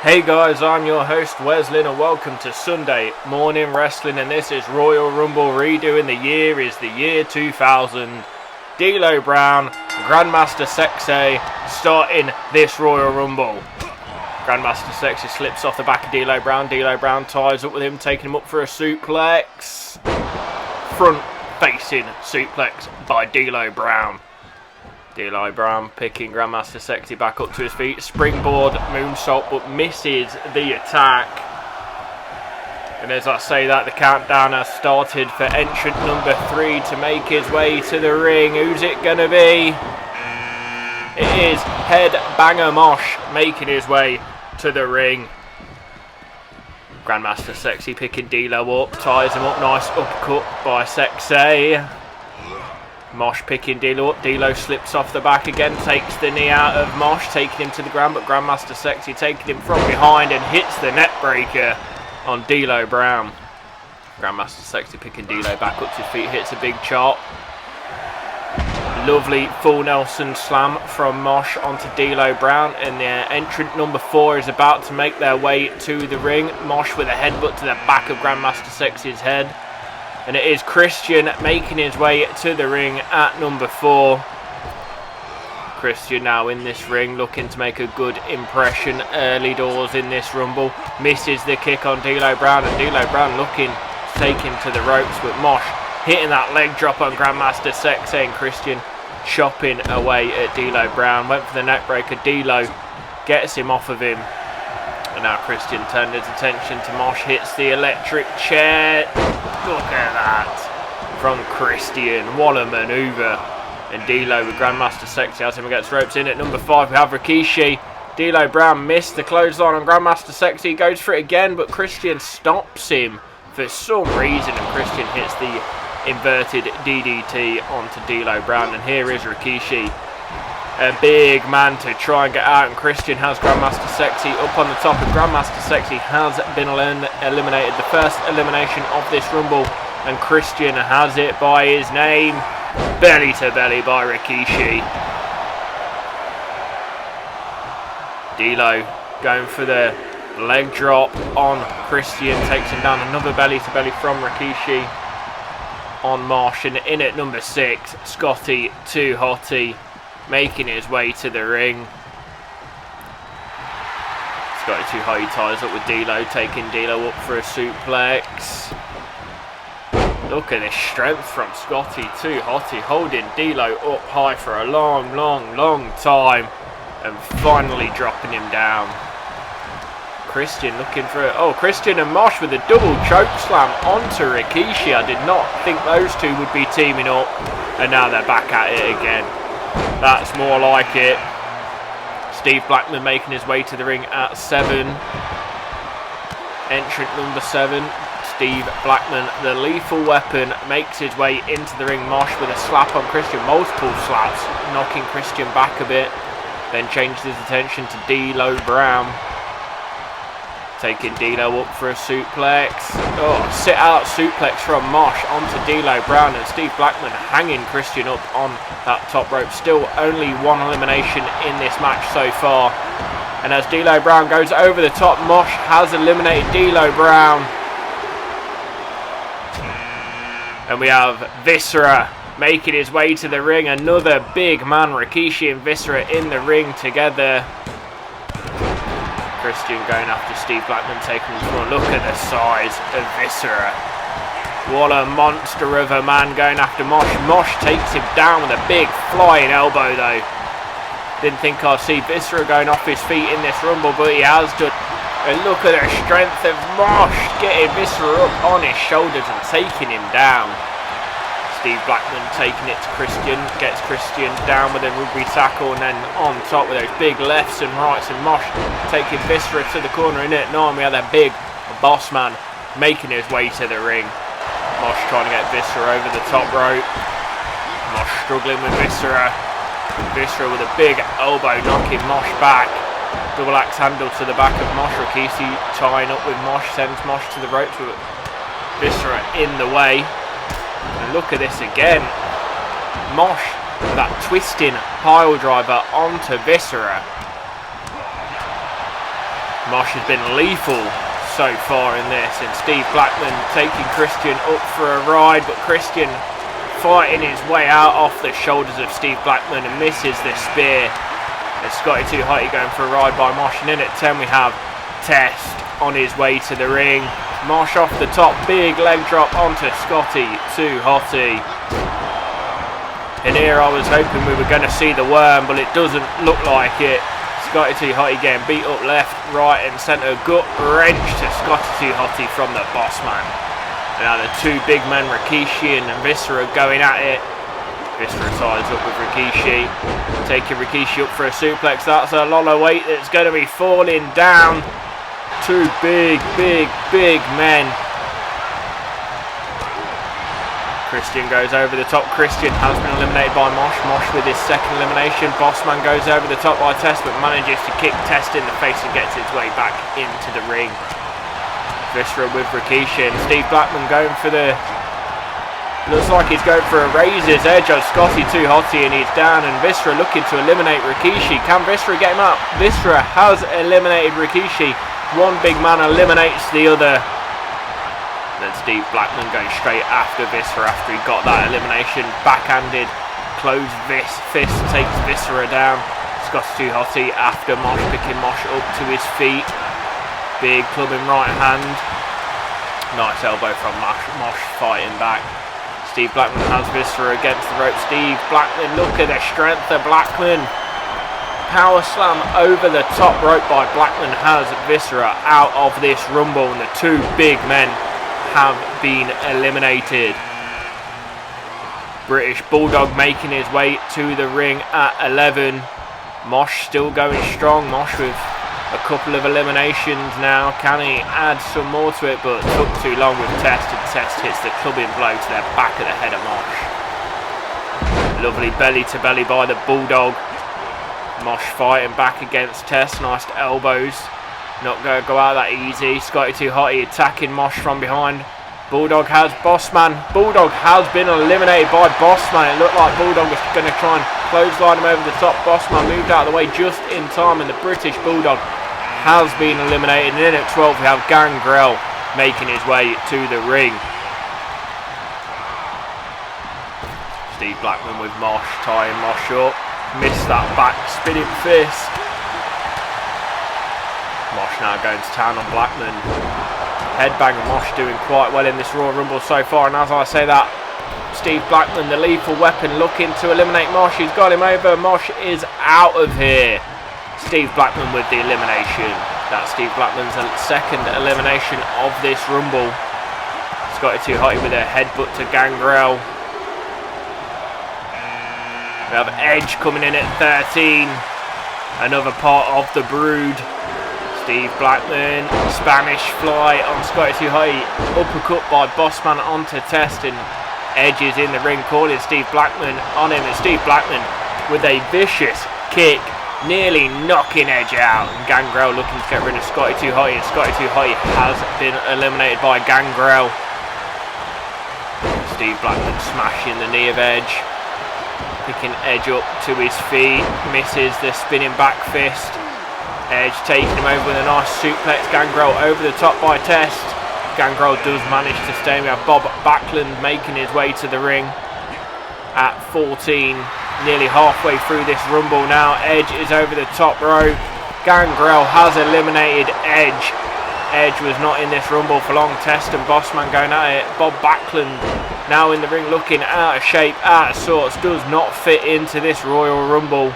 Hey guys, I'm your host Wesley and welcome to Sunday Morning Wrestling, and this is Royal Rumble redo, and the year is the year 2000. D'Lo Brown, Grandmaster Sexay starting this Royal Rumble. Grandmaster Sexay slips off the back of D'Lo Brown. D'Lo Brown ties up with him, taking him up for a suplex. Front facing suplex by D'Lo Brown. D'Lo Brown picking Grandmaster Sexay back up to his feet. Springboard moonsault, but misses the attack. And as I say that, the countdown has started for entrant number 3 to make his way to the ring. Who's it going to be? It is Headbanger Mosh making his way to the ring. Grandmaster Sexay picking D'Lo up, ties him up, nice uppercut by Sexay. Mosh picking D'Lo up. D'Lo slips off the back again, takes the knee out of Mosh, taking him to the ground, but Grandmaster Sexay taking him from behind and hits the net breaker on D'Lo Brown. Grandmaster Sexay picking D'Lo back up to his feet, hits a big chop. Lovely full Nelson slam from Mosh onto D'Lo Brown, and the entrant number 4 is about to make their way to the ring. Mosh with a headbutt to the back of Grandmaster Sexay's head. And it is Christian making his way to the ring at number 4. Christian now in this ring, looking to make a good impression early doors in this Rumble. Misses the kick on D'Lo Brown, and D'Lo Brown looking to take him to the ropes, but Mosh hitting that leg drop on Grandmaster Sexay, and Christian chopping away at D'Lo Brown. Went for the neck breaker. D'Lo gets him off of him. And now Christian turned his attention to Mosh, hits the electric chair. Look at that from Christian. What a manoeuvre. And D'Lo with Grandmaster Sexay as him against ropes. In at number 5 we have Rikishi. D'Lo Brown missed the clothesline on Grandmaster Sexay. Goes for it again, but Christian stops him for some reason. And Christian hits the inverted DDT onto D'Lo Brown. And here is Rikishi. A big man to try and get out, and Christian has Grandmaster Sexay up on the top, and Grandmaster Sexay has been eliminated. The first elimination of this Rumble, and Christian has it by his name. Belly to belly by Rikishi. D'Lo going for the leg drop on Christian, takes him down. Another belly to belly from Rikishi on Mosh, and in at number 6, Scotty 2 Hotty making his way to the ring. Scotty 2 Hotty ties up with D'Lo, taking D'Lo up for a suplex. Look at this strength from Scotty 2 Hotty, holding D'Lo up high for a long time, and finally dropping him down. Christian looking for it. Oh, Christian and Mosh with a double choke slam onto Rikishi. I did not think those two would be teaming up, and now they're back at it again. That's more like it. Steve Blackman making his way to the ring at 7. Entrant number 7, Steve Blackman, the lethal weapon, makes his way into the ring. Mosh with a slap on Christian, multiple slaps, knocking Christian back a bit. Then changes his attention to D'Lo Brown. Taking D'Lo up for a suplex. Oh, sit out suplex from Mosh onto D'Lo Brown, and Steve Blackman hanging Christian up on that top rope. Still only one elimination in this match so far. And as D'Lo Brown goes over the top, Mosh has eliminated D'Lo Brown. And we have Viscera making his way to the ring. Another big man, Rikishi and Viscera in the ring together. Christian going after Steve Blackman, taking him front. Look at the size of Viscera. What a monster of a man going after Mosh. Mosh takes him down with a big flying elbow though. Didn't think I'd see Viscera going off his feet in this Rumble, but he has done. And look at the strength of Mosh, getting Viscera up on his shoulders and taking him down. Steve Blackman taking it to Christian, gets Christian down with a rugby tackle, and then on top with those big lefts and rights, and Mosh taking Viscera to the corner. In it 9 we had that big boss man making his way to the ring. Mosh trying to get Viscera over the top rope. Mosh struggling with Viscera. Viscera with a big elbow knocking Mosh back. Double axe handle to the back of Mosh. Rikishi tying up with Mosh, sends Mosh to the ropes with Viscera in the way. And look at this again. Mosh with that twisting pile driver onto Viscera. Mosh has been lethal so far in this, and Steve Blackman taking Christian up for a ride, but Christian fighting his way out off the shoulders of Steve Blackman and misses the spear. And Scotty Too Hotty going for a ride by Mosh, and in at 10 we have Test on his way to the ring. Mosh off the top, big leg drop onto Scotty Too Hotty. And here I was hoping we were going to see the worm, but it doesn't look like it. Scotty Too Hotty getting beat up left, right and centre. Gut wrench to Scotty Too Hotty from the boss man. And now the two big men, Rikishi and Viscera, going at it. Viscera ties up with Rikishi. Taking Rikishi up for a suplex. That's a lot of weight that's going to be falling down. Two big men. Christian goes over the top. Christian has been eliminated by Mosh. Mosh with his second elimination. Bossman goes over the top by Test, but manages to kick Test in the face and gets his way back into the ring. Viscera with Rikishi, and Steve Blackman going for the... Looks like he's going for a razor's edge on Scotty Too Hotty, and he's down, and Viscera looking to eliminate Rikishi. Can Viscera get him up? Viscera has eliminated Rikishi. One big man eliminates the other. Then Steve Blackman going straight after Viscera after he got that elimination. Backhanded, closed fist takes Viscera down. Scotty Too Hotty after Mosh, picking Mosh up to his feet. Big clubbing right hand. Nice elbow from Mosh fighting back. Steve Blackman has Viscera against the rope. Steve Blackman, look at the strength of Blackman. Power slam over the top rope by Blackman has Viscera out of this rumble, and the two big men have been eliminated. British Bulldog making his way to the ring at 11. Mosh still going strong. Mosh with a couple of eliminations now. Can he add some more to it? But took too long with Test, and Test hits the clubbing blow to the back of the head of Mosh. Lovely belly to belly by the Bulldog. Mosh fighting back against Test. Nice elbows. Not going to go out that easy. Scotty Too Hotty attacking Mosh from behind. Bulldog has Bossman. Bulldog has been eliminated by Bossman. It looked like Bulldog was going to try and clothesline him over the top. Bossman moved out of the way just in time, and the British Bulldog has been eliminated. And in at 12 we have Gangrel making his way to the ring. Steve Blackman with Mosh, tying Mosh up. Missed that back spinning fist. Mosh now going to town on Blackman. Headbang and Mosh doing quite well in this Royal Rumble so far, and as I say that, Steve Blackman, the lethal weapon, looking to eliminate Mosh. He's got him over. Mosh is out of here. Steve Blackman with the elimination. That's Steve Blackman's second elimination of this Rumble. Scotty Too Hotty with a headbutt to Gangrel. We have Edge coming in at 13. Another part of the Brood. Steve Blackman, Spanish fly on Scotty Too Hotty. Uppercut by Bossman onto Test, and Edge is in the ring calling Steve Blackman on him. And Steve Blackman with a vicious kick, nearly knocking Edge out. And Gangrel looking to get rid of Scotty Too Hotty, and Scotty Too Hotty has been eliminated by Gangrel. Steve Blackman smashing the knee of Edge. Picking Edge up to his feet, misses the spinning back fist. Edge taking him over with a nice suplex. Gangrel over the top by Test. Gangrel does manage to stay. We have Bob Backlund making his way to the ring at 14. Nearly halfway through this Rumble now. Edge is over the top rope. Gangrel has eliminated Edge. Edge was not in this Rumble for long. Test and Bossman going at it. Bob Backlund now in the ring looking out of shape, out of sorts. Does not fit into this Royal Rumble.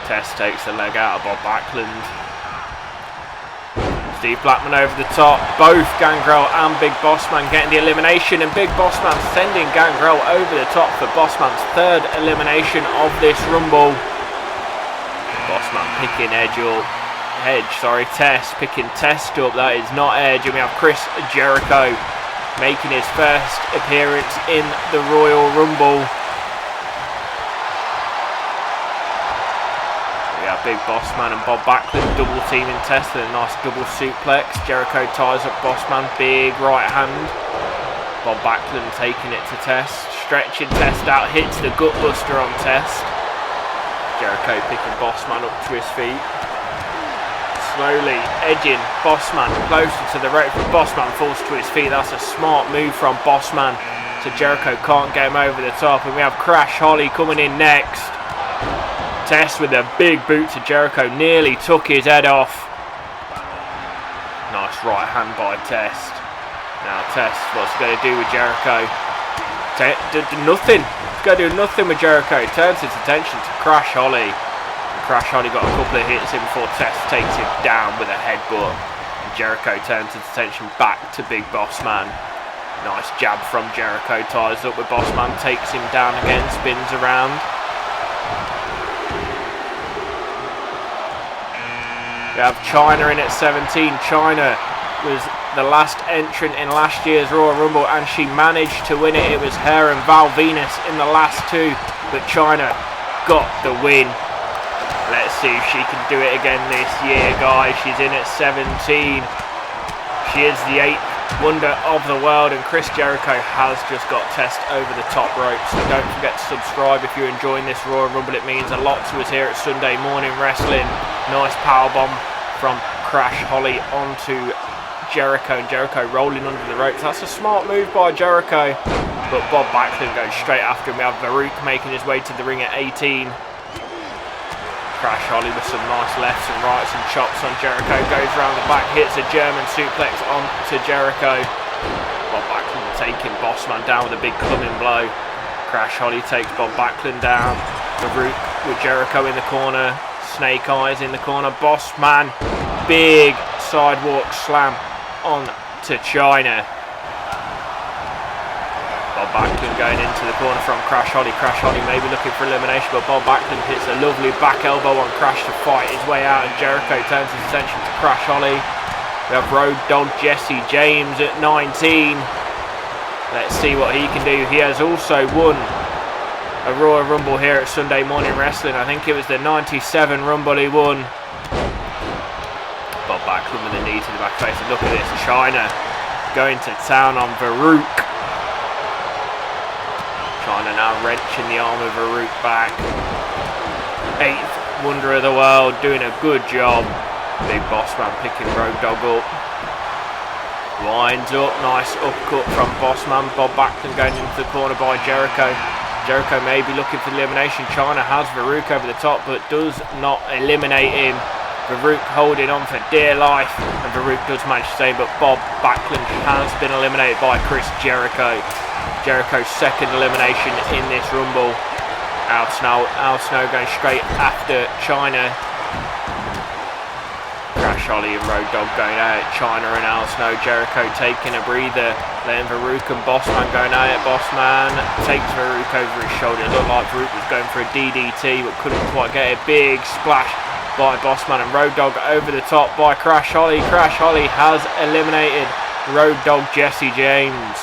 Test takes the leg out of Bob Backlund. Steve Blackman over the top. Both Gangrel and Big Bossman getting the elimination, and Big Bossman sending Gangrel over the top for Bossman's third elimination of this Rumble. Bossman picking Test picking Test up. That is not Edge. And we have Chris Jericho making his first appearance in the Royal Rumble. We have Big Bossman and Bob Backlund double teaming Test with a nice double suplex. Jericho ties up Bossman, big right hand. Bob Backlund taking it to Test, stretching Test out, hits the gutbuster on Test. Jericho picking Bossman up to his feet. slowly edging Bossman closer to the rope. Bossman falls to his feet. That's a smart move from Bossman. So Jericho can't get him over the top. And we have Crash Holly coming in next. Test with a big boot to Jericho. Nearly took his head off. Nice right hand by Test. Now Test, what's he going to do with Jericho? Nothing. He's going to do nothing with Jericho. Turns his attention to Crash Holly. Crash Holly got a couple of hits in before Test takes him down with a headbutt. And Jericho turns his attention back to Big Bossman. Nice jab from Jericho, ties up with Bossman, takes him down again, spins around. We have Chyna in at 17. Chyna was the last entrant in last year's Royal Rumble and she managed to win it. It was her and Val Venus in the last two, but Chyna got the win. Let's see if she can do it again this year, guys. She's in at 17. She is the 8th wonder of the world, and Chris Jericho has just got Test over the top rope. So don't forget to subscribe if you're enjoying this Royal Rumble. It means a lot to us here at Sunday Morning Wrestling. Nice powerbomb from Crash Holly onto Jericho, and Jericho rolling under the ropes. That's a smart move by Jericho, but Bob Backlund goes straight after him. We have Farouk making his way to the ring at 18. Crash Holly with some nice lefts and rights and chops on Jericho, goes around the back, hits a German suplex onto Jericho. Bob Backlund taking Bossman down with a big coming blow. Crash Holly takes Bob Backlund down. Farouk with Jericho in the corner, Snake Eyes in the corner. Bossman, big sidewalk slam on to Chyna. Bob Backlund going into the corner from Crash Holly. Crash Holly maybe looking for elimination, but Bob Backlund hits a lovely back elbow on Crash to fight his way out, and Jericho turns his attention to Crash Holly. We have Road Dogg Jesse James at 19. Let's see what he can do. He has also won a Royal Rumble here at Sunday Morning Wrestling. I think it was the 97 Rumble he won. Bob Backlund with a knee to the back face, and look at this, Chyna going to town on Farouk. Chyna now wrenching the arm of Farouk back. 8th wonder of the world, doing a good job. Big Bossman picking Road Dogg up. Winds up, nice upcut from Bossman. Bob Backlund going into the corner by Jericho. Jericho may be looking for the elimination. Chyna has Farouk over the top, but does not eliminate him. Farouk holding on for dear life, and Farouk does manage to save, but Bob Backlund has been eliminated by Chris Jericho. Jericho's second elimination in this Rumble. Al Snow going straight after Chyna. Crash Holly and Road Dogg going out at Chyna and Al Snow. Jericho taking a breather, letting Farouk and Bossman going out at Bossman. Takes Farouk over his shoulder. It looked like Farouk was going for a DDT, but couldn't quite get a big splash by Bossman, and Road Dogg over the top by Crash Holly. Crash Holly has eliminated Road Dogg Jesse James.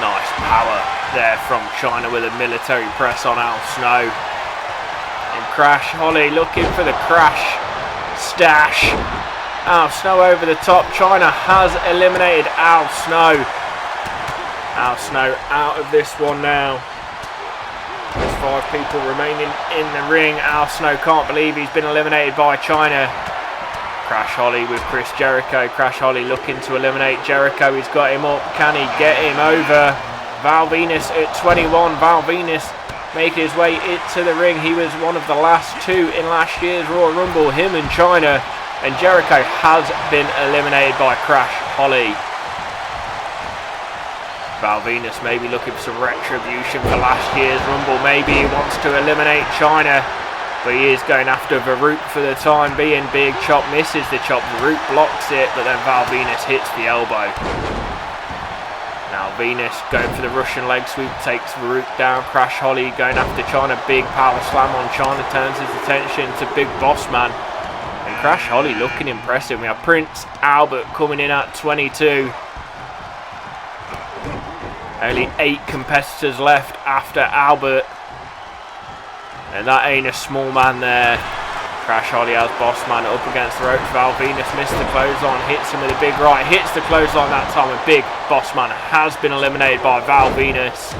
Nice power there from Chyna with a military press on Al Snow. And Crash Holly looking for the Crash stash. Al Snow over the top. Chyna has eliminated Al Snow. Al Snow out of this one now. There's 5 people remaining in the ring. Al Snow can't believe he's been eliminated by Chyna. Crash Holly with Chris Jericho. Crash Holly looking to eliminate Jericho. He's got him up. Can he get him over? Val Venus at 21. Val Venus making his way into the ring. He was one of the last 2 in last year's Royal Rumble. Him and Chyna. And Jericho has been eliminated by Crash Holly. Val Venus maybe looking for some retribution for last year's Rumble. Maybe he wants to eliminate Chyna, but he is going after Farouk for the time being. Big chop, misses the chop. Farouk blocks it, but then Val Venus hits the elbow. Now Venus going for the Russian leg sweep, takes Farouk down. Crash Holly going after Chyna. Big power slam on Chyna, turns his attention to Big Bossman. And Crash Holly looking impressive. We have Prince Albert coming in at 22. Only 8 competitors left after Albert. And that ain't a small man there. Crash Holly has Bossman up against the ropes. Val Venus missed the clothesline, hits him with a big right, hits the clothesline that time, and Big Bossman has been eliminated by Val Venus.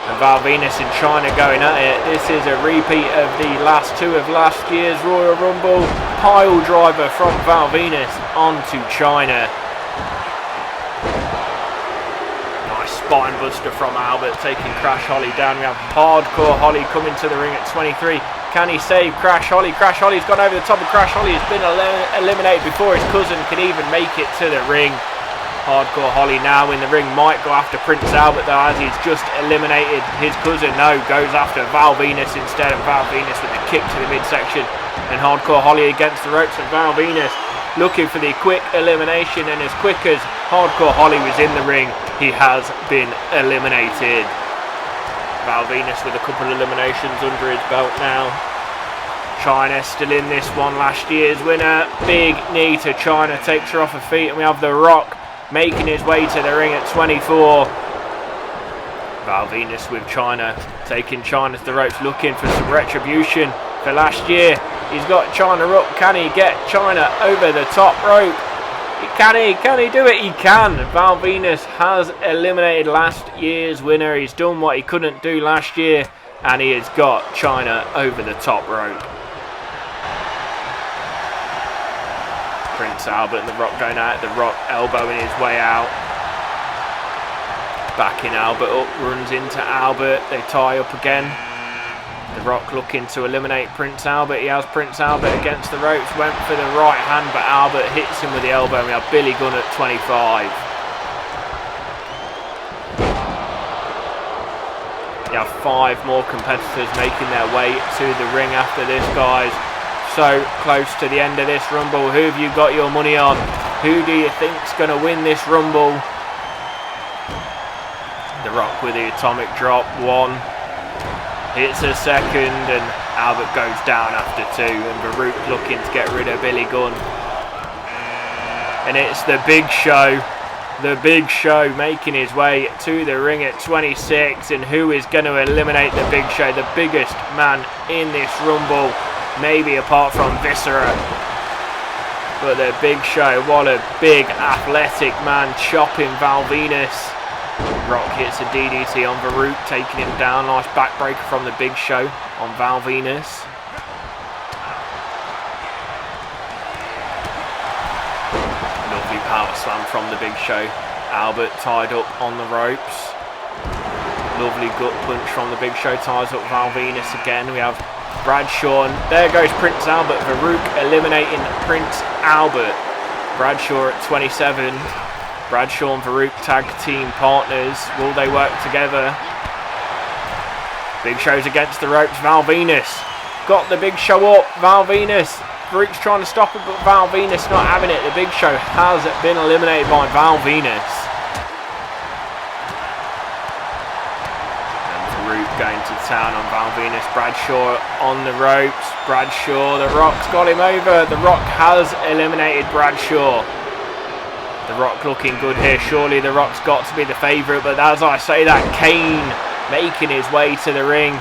And Val Venus and China going at it. This is a repeat of the last two of last year's Royal Rumble. Pile driver from Val Venus onto China. Nice spine buster from Albert, taking Crash Holly down. We have Hardcore Holly coming to the ring at 23. Can he save Crash Holly? Crash Holly's gone over the top of Crash Holly. Has been eliminated before his cousin can even make it to the ring. Hardcore Holly now in the ring, might go after Prince Albert though, as he's just eliminated his cousin. No, goes after Val Venus instead, and Val Venus with the kick to the midsection. And Hardcore Holly against the ropes, and Val Venus looking for the quick elimination, and as quick as Hardcore Holly was in the ring, he has been eliminated. Val Venus with a couple of eliminations under his belt now. China still in this one, last year's winner. Big knee to China, takes her off her feet, and we have The Rock making his way to the ring at 24. Val Venus with China, taking China to the ropes, looking for some retribution for last year. He's got China up. Can he get China over the top rope? Can he do it? He can. Val Venus has eliminated last year's winner. He's done what he couldn't do last year, and he has got China over the top rope. Prince Albert and The Rock going at it. The Rock elbowing his way out. Backing Albert up, runs into Albert. They tie up again. The Rock looking to eliminate Prince Albert. He has Prince Albert against the ropes. Went for the right hand, but Albert hits him with the elbow. We have Billy Gunn at 25. You have 5 more competitors making their way to the ring after this, guys. So close to the end of this Rumble. Who have you got your money on? Who do you think's going to win this Rumble? The Rock with the atomic drop. 1. Hits a second, and Albert goes down after 2. And Baruch looking to get rid of Billy Gunn. And it's the Big Show. The Big Show making his way to the ring at 26. And who is going to eliminate the Big Show? The biggest man in this Rumble. Maybe apart from Viscera. But the Big Show, what a big athletic man, chopping Val Venus. Rock hits a DDT on Baruch, taking him down. Nice backbreaker from the Big Show on Val Venus. Lovely power slam from the Big Show. Albert tied up on the ropes. Lovely gut punch from the Big Show, ties up Val Venus again. We have Bradshaw, and there goes Prince Albert. Baruch eliminating Prince Albert. Bradshaw at 27. Bradshaw and Baruch tag team partners. Will they work together? Big Show's against the ropes. Val Venus got the Big Show up. Val Venus. Baruch's trying to stop it, but Val Venus not having it. The Big Show has been eliminated by Val Venus. Going to town on Val Venus. Bradshaw on the ropes. Bradshaw, The Rock's got him over. The Rock has eliminated Bradshaw. The Rock looking good here. Surely The Rock's got to be the favourite, but as I say that, Kane making his way to the ring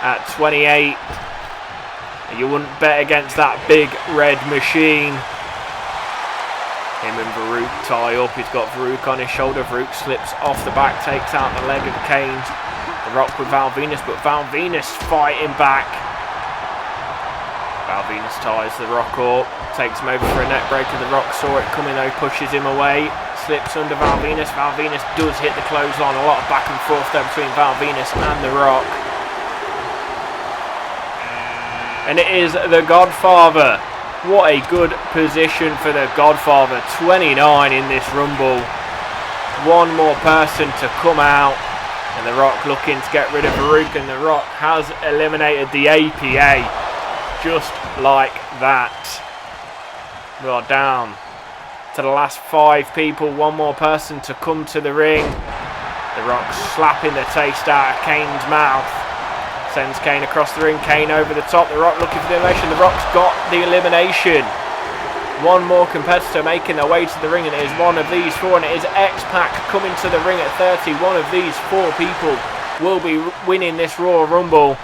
at 28. You wouldn't bet against that big red machine. Him and Baruch tie up. He's got Baruch on his shoulder. Baruch slips off the back, takes out the leg of Kane. The Rock with Val Venus, but Val Venus fighting back. Val Venus ties The Rock up, takes him over for a neck breaker. The Rock saw it coming though, pushes him away, slips under Val Venus. Val Venus does hit the clothesline. A lot of back and forth there between Val Venus and The Rock. And it is the Godfather. What a good position for the Godfather. 29 in this Rumble. One more person to come out. And The Rock looking to get rid of Baruch, and The Rock has eliminated the APA. Just like that. We are down to the last 5 people. One more person to come to the ring. The Rock slapping the taste out of Kane's mouth. Sends Kane across the ring. Kane over the top. The Rock looking for the elimination. The Rock's got the elimination. One more competitor making their way to the ring, and it is one of these 4, and it is X-Pac coming to the ring at 30. One of these 4 people will be winning this Royal Rumble.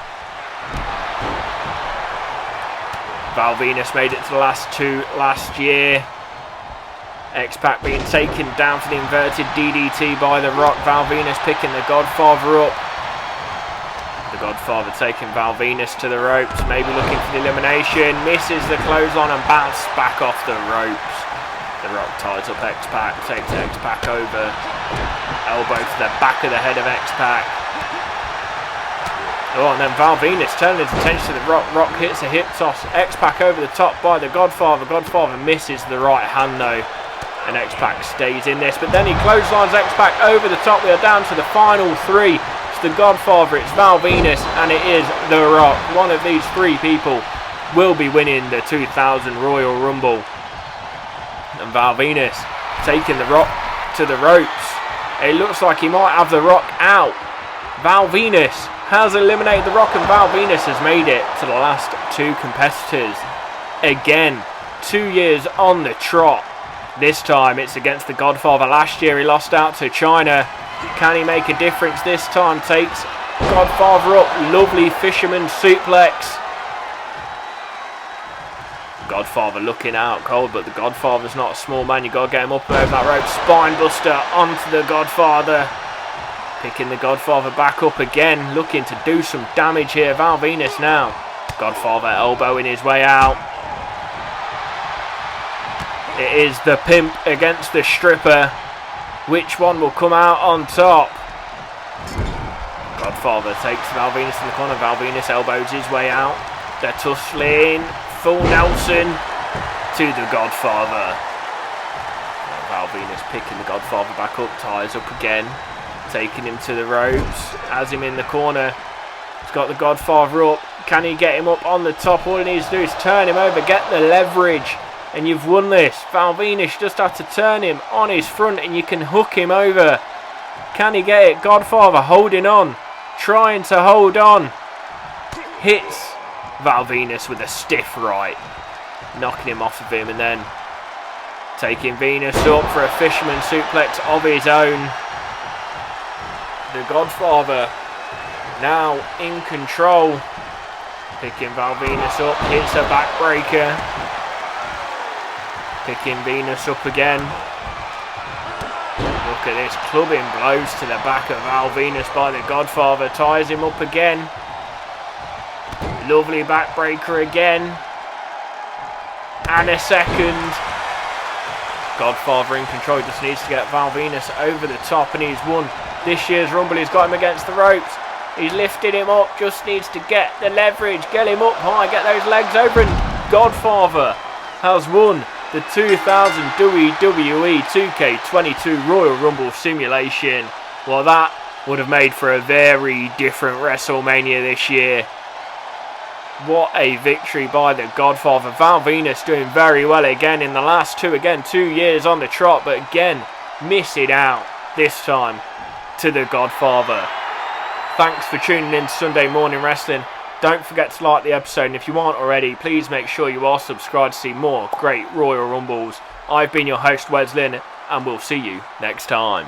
Val Venus made it to the last 2 last year. X-Pac being taken down for the inverted DDT by The Rock. Val Venus picking the Godfather up. Godfather taking Val Venus to the ropes, maybe looking for the elimination, misses the clothesline and bounces back off the ropes. The Rock ties up X-Pac, takes X-Pac over, elbow to the back of the head of X-Pac. Oh, and then Val Venus turning his attention to the Rock. Rock hits a hip toss, X-Pac over the top by the Godfather. Godfather misses the right hand though, and X-Pac stays in this, but then he clotheslines X-Pac over the top. We are down to the final three. It's the Godfather, it's Val Venus, and it is The Rock. One of these three people will be winning the 2000 Royal Rumble. And Val Venus taking The Rock to the ropes. It looks like he might have The Rock out. Val Venus has eliminated The Rock, and Val Venus has made it to the last two competitors. Again, 2 years on the trot. This time it's against the Godfather. Last year he lost out to China. Can he make a difference this time? Takes Godfather up. Lovely fisherman suplex. Godfather looking out cold, but the Godfather's not a small man. You've got to get him up over that rope. Spine buster onto the Godfather. Picking the Godfather back up again. Looking to do some damage here. Val Venus now. Godfather elbowing his way out. It is the pimp against the stripper. Which one will come out on top? Godfather takes Val Venus in the corner. Val Venus elbows his way out. They're tussling. Full Nelson to the Godfather. Val Venus picking the Godfather back up. Ties up again. Taking him to the ropes. Has him in the corner. He's got the Godfather up. Can he get him up on the top? All he needs to do is turn him over. Get the leverage. And you've won this. Val Venus just have to turn him on his front and you can hook him over. Can he get it? Godfather holding on. Trying to hold on. Hits Val Venus with a stiff right. Knocking him off of him and then taking Venus up for a fisherman suplex of his own. The Godfather now in control. Picking Val Venus up. Hits a backbreaker. Picking Venus up again. Look at this, clubbing blows to the back of Val Venus by the Godfather. Ties him up again. Lovely backbreaker again. And a second. Godfather in control, just needs to get Val Venus over the top and he's won this year's Rumble. He's got him against the ropes. He's lifted him up, just needs to get the leverage, get him up high, get those legs over, and Godfather has won the 2000 WWE 2K22 Royal Rumble simulation. Well, that would have made for a very different WrestleMania this year. What a victory by the Godfather. Val Venus doing very well again in the last two. Again, 2 years on the trot, but again, missing out this time to the Godfather. Thanks for tuning in to Sunday Morning Wrestling. Don't forget to like the episode, and if you aren't already, please make sure you are subscribed to see more great Royal Rumbles. I've been your host, Wes Lynn, and we'll see you next time.